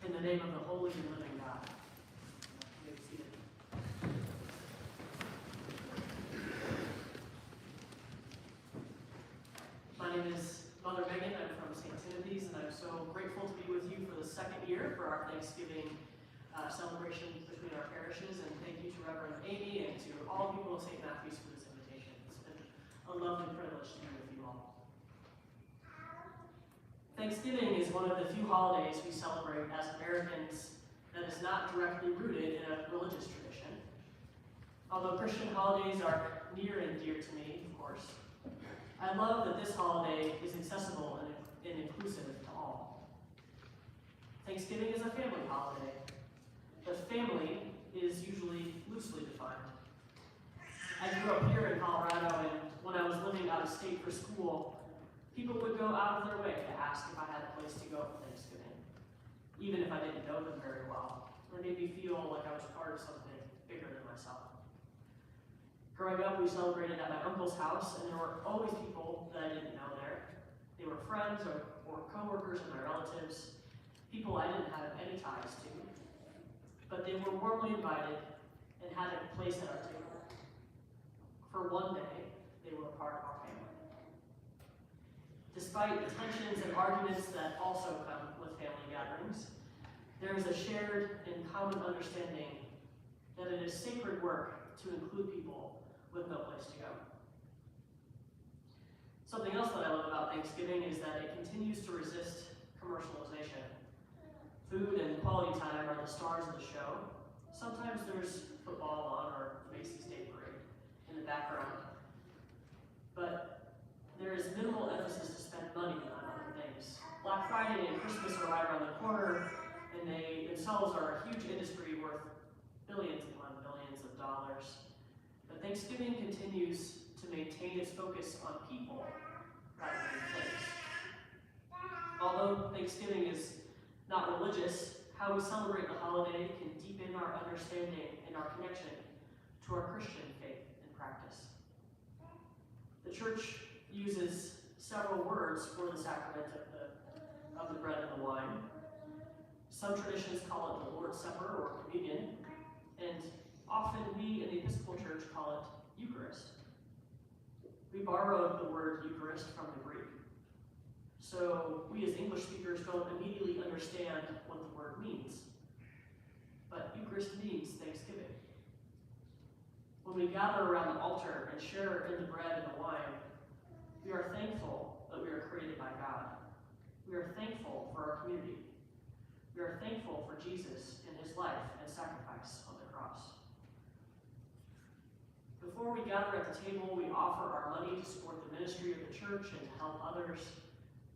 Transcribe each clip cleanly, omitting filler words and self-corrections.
In the name of the holy and living God. You may be seated. My name is Mother Megan. I'm from St. Timothy's, and I'm so grateful to be with you for the second year for our Thanksgiving celebration between our parishes. And thank you to Reverend Amy and to all people of St. Matthew's for this invitation. It's been a lovely privilege to be with you all. Thanksgiving is one of the few holidays we celebrate as Americans that is not directly rooted in a religious tradition. Although Christian holidays are near and dear to me, of course, I love that this holiday is accessible and inclusive to all. Thanksgiving is a family holiday, but family is usually loosely defined. I grew up here in Colorado, and when I was living out of state for school, people would go out of their way to ask if I had a place to go for Thanksgiving, even if I didn't know them very well. It made me feel like I was part of something bigger than myself. Growing up, we celebrated at my uncle's house, and there were always people that I didn't know there. They were friends or coworkers and my relatives, people I didn't have any ties to, but they were warmly invited and had a place at our table. For one day, they were a part of our family. Despite the tensions and arguments that also come with family gatherings, there is a shared and common understanding that it is sacred work to include people with no place to go. Something else that I love about Thanksgiving is that it continues to resist commercialization. Food and quality time are the stars of the show. Sometimes there's football on or the Macy's Day Parade in the background. But there is minimal emphasis to spend money on other things. Black Friday and Christmas are right around the corner, and they themselves are a huge industry worth billions upon billions of dollars. But Thanksgiving continues to maintain its focus on people rather than things. Although Thanksgiving is not religious, how we celebrate the holiday can deepen our understanding and our connection to our Christian faith and practice. The church uses several words for the sacrament of the bread and the wine. Some traditions call it the Lord's Supper or communion, and often we in the Episcopal Church call it Eucharist. We borrowed the word Eucharist from the Greek, so we as English speakers don't immediately understand what the word means. But Eucharist means Thanksgiving. When we gather around the altar and share in the bread and the wine, we are thankful that we are created by God. We are thankful for our community. We are thankful for Jesus and his life and sacrifice on the cross. Before we gather at the table, we offer our money to support the ministry of the church and to help others,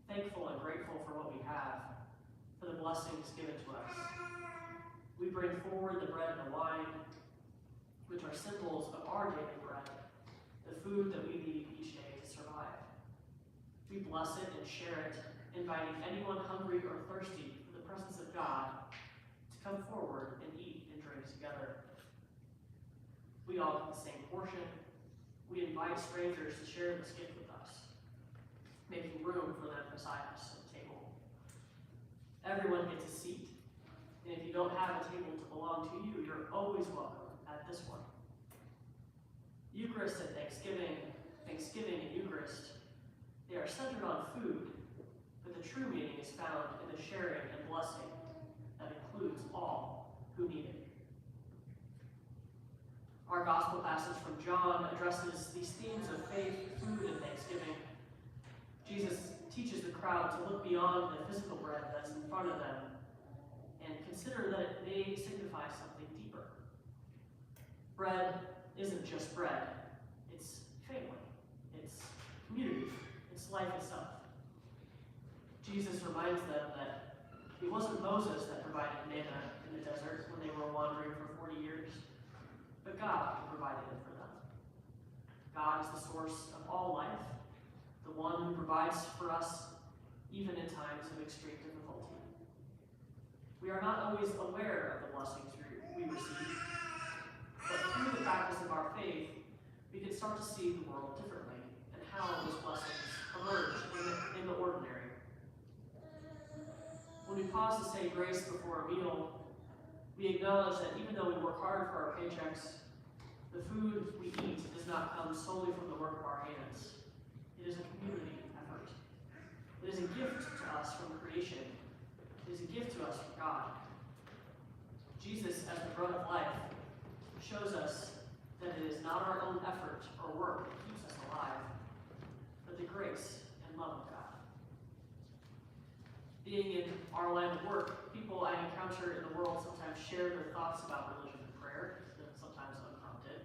thankful and grateful for what we have, for the blessings given to us. We bring forward the bread and the wine, which are symbols of our daily bread, the food that we need each day to survive. We bless it and share it, inviting anyone hungry or thirsty for the presence of God to come forward and eat and drink together. We all get the same portion. We invite strangers to share this gift with us, making room for them beside us at the table. Everyone gets a seat, and if you don't have a table to belong to you, you're always welcome at this one. Eucharist and Thanksgiving and Eucharist, they are centered on food, but the true meaning is found in the sharing and blessing that includes all who need it. Our gospel passage from John addresses these themes of faith, food, and thanksgiving. Jesus teaches the crowd to look beyond the physical bread that's in front of them and consider that it may signify something deeper. Bread isn't just bread, it's family, it's community, it's life itself. Jesus reminds them that it wasn't Moses that provided manna in the desert when they were wandering for 40 years, but God provided it for them. God is the source of all life, the one who provides for us even in times of extreme difficulty. We are not always aware of the blessings we receive, but through the practice of our faith, we can start to see the world differently and how those blessings emerge in the ordinary. When we pause to say grace before a meal, we acknowledge that even though we work hard for our paychecks, the food we eat does not come solely from the work of our hands. It is a community effort. It is a gift to us from creation. It is a gift to us from God. Jesus, as the bread of life, shows us that it is not our own effort or work that keeps us alive, but the grace and love of God. Being in our line of work, people I encounter in the world sometimes share their thoughts about religion and prayer, sometimes unprompted.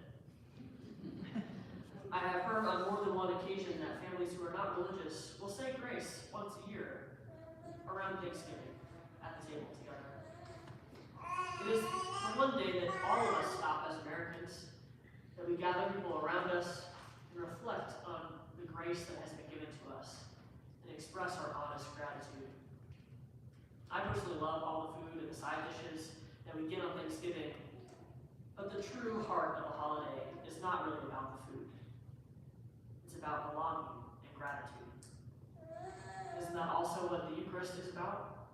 I have heard on more than one occasion that families who are not religious will say grace once a year around Thanksgiving at the table together. It is the one day that all of us stop as Americans, that we gather people around us and reflect on the grace that has been given to us and express our honest gratitude. I personally love all the food and the side dishes that we get on Thanksgiving, but the true heart of the holiday is not really about the food. It's about belonging and gratitude. Isn't that also what the Eucharist is about?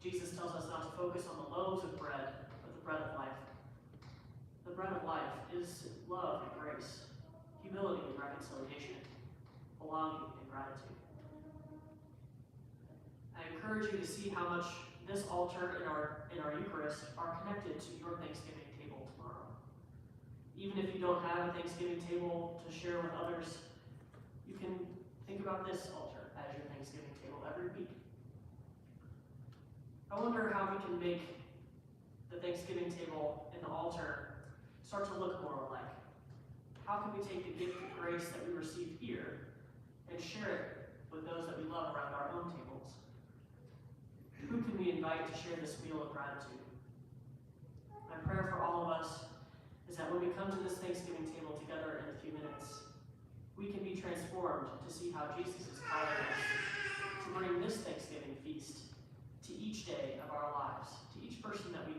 Jesus tells us not to focus on the loaves of bread, but the bread of life. The bread of life is love and grace, humility and reconciliation, belonging and gratitude. I encourage you to see how much this altar and our Eucharist are connected to your Thanksgiving table tomorrow. Even if you don't have a Thanksgiving table to share with others, you can think about this altar as your Thanksgiving table every week. I wonder how we can make the Thanksgiving table and the altar start to look more alike. How can we take the gift of grace that we receive here and share it with those that we love around our own tables? Who can we invite to share this meal of gratitude? My prayer for all of us is that when we come to this Thanksgiving table together in a few minutes, we can be transformed to see how Jesus is calling us to bring this Thanksgiving feast to each day of our lives, to each person that we